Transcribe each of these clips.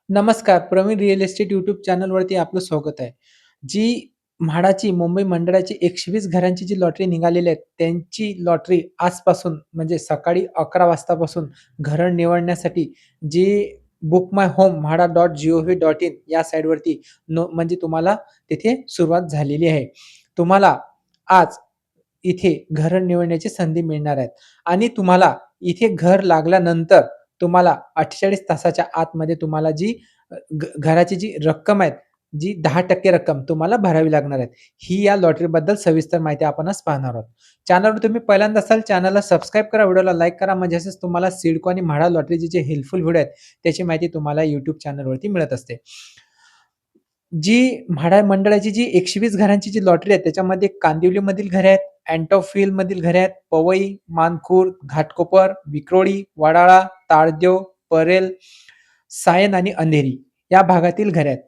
नमस्कार. Pravin real estate YouTube चॅनलवरती आपलं स्वागत आहे. जी म्हाडाची मुंबई मंडळाची 120 घरांची जी लॉटरी निघालेली आहे, त्यांची लॉटरी आजपासून म्हणजे सकाळी 11 वाजतापासून घरं निवडण्यासाठी जी बुक माय होम म्हाडा.gov.in या साइटवरती म्हणजे तुम्हाला तिथे सुरुवात झालेली आहे. तुम्हाला आज इथे घरं निवडण्याची संधी मिळणार आहेत आणि तुम्हाला इथे घर लागल्यानंतर तुम्हाला 48 तासाच्या आतमध्ये तुम्हाला जी घराची जी रक्कम आहे, जी 10% रक्कम तुम्हाला भरावी लागणार आहे. ही या लॉटरीबद्दल सविस्तर माहिती आपण आज पाहणार आहोत. चॅनलवर तुम्ही पहिल्यांदा असाल, चॅनलला सबस्क्राईब करा, व्हिडिओला लाईक करा, म्हणजे असेच तुम्हाला सिडको आणि म्हाडा लॉटरीचे जे हेल्पफुल व्हिडिओ आहेत, त्याची माहिती तुम्हाला YouTube चॅनलवरती मिळत असते. जी म्हाडा मंडळाची जी 120 घरांची जी लॉटरी आहे, त्याच्यामध्ये कांदिवलीमधील घरे आहेत, अँटॉफिलमधील घरे आहेत, पवई, मानखुर्द, घाटकोपर, विक्रोळी, वडाळा, ताळदेव, परेल, सायन आणि अंधेरी या भागातील घरे आहेत.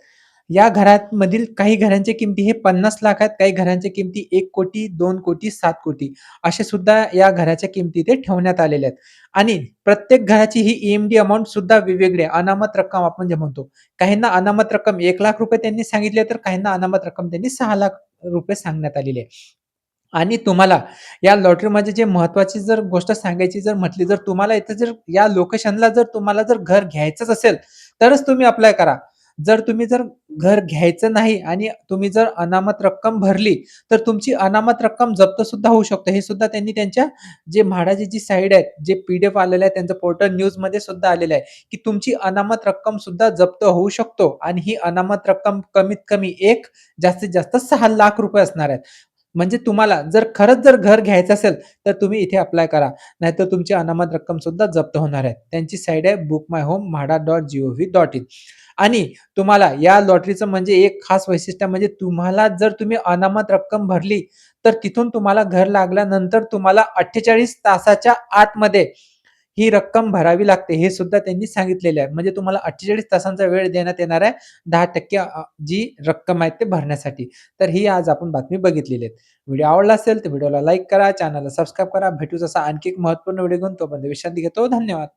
या घरांमधील काही घरांच्या किमती हे 50 लाख आहेत, काही घरांच्या किमती 1,00,00,000, 2,00,00,000, 7,00,00,000 असे सुद्धा या घराच्या किमती इथे ठेवण्यात आलेल्या आहेत. आणि प्रत्येक घराची ही ई अमाउंट सुद्धा वेगवेगळी आहे. अनामत रक्कम आपण जे म्हणतो. काहींना अनामत रक्कम ₹1,00,000 त्यांनी सांगितली तर काहींना अनामत रक्कम त्यांनी ₹6,00,000 सांगण्यात आलेली आहे. आणि तुम्हाला या लॉटरीमध्ये जे महत्त्वाची जर गोष्ट सांगायची जर म्हटली, जर तुम्हाला इथं जर या लोकेशनला जर तुम्हाला जर घर घ्यायचंच असेल, तरच तुम्ही अप्लाय करा. जर तुम्ही जर घर घ्यायचं नाही आणि तुम्ही जर अनामत रक्कम भरली, तर तुमची अनामत रक्कम जप्त सुद्धा होऊ शकते. हे सुद्धा त्यांनी त्यांच्या जे म्हाडाची जी साइट आहे, जे पी-डी-एफ आलेलं आहे, त्यांचं पोर्टल न्यूजमध्ये सुद्धा आलेलं आहे, की तुमची अनामत रक्कम सुद्धा जप्त होऊ शकतो आणि ही अनामत रक्कम कमीत कमी जास्तीत जास्त ₹6,00,000 असणार आहेत. म्हणजे तुम्हाला जर खरंच जर घर घ्यायचं असेल, तर तुम्ही इथे अप्लाय करा. नाहीतर तुमची अनामत रक्कम सुद्धा जप्त होणार आहे. त्यांची साइट आहे बुक माय होम म्हाडा.gov.in आणि तुम्हाला या लॉटरीचं म्हणजे एक खास वैशिष्ट्य म्हणजे तुम्हाला जर तुम्ही अनामत रक्कम भरली, तर तिथून तुम्हाला घर लागल्यानंतर तुम्हाला 48 तासाच्या आतमध्ये ही रक्कम भरावी लागते. हे सुद्धा त्यांनी सांगितलेले आहे. म्हणजे तुम्हाला 48 तासांचा वेळ देण्यात येणार आहे 10% जी रक्कम आहे ते भरण्यासाठी. तर ही आज आपण बातमी बघितलेली आहे. व्हिडिओ आवडला असेल तर व्हिडिओला लाईक करा, चॅनलला सबस्क्राईब करा. भेटूच असा आणखी एक महत्त्वपूर्ण व्हिडिओ घेऊन तोपर्यंत विश्रांती घेतो. धन्यवाद.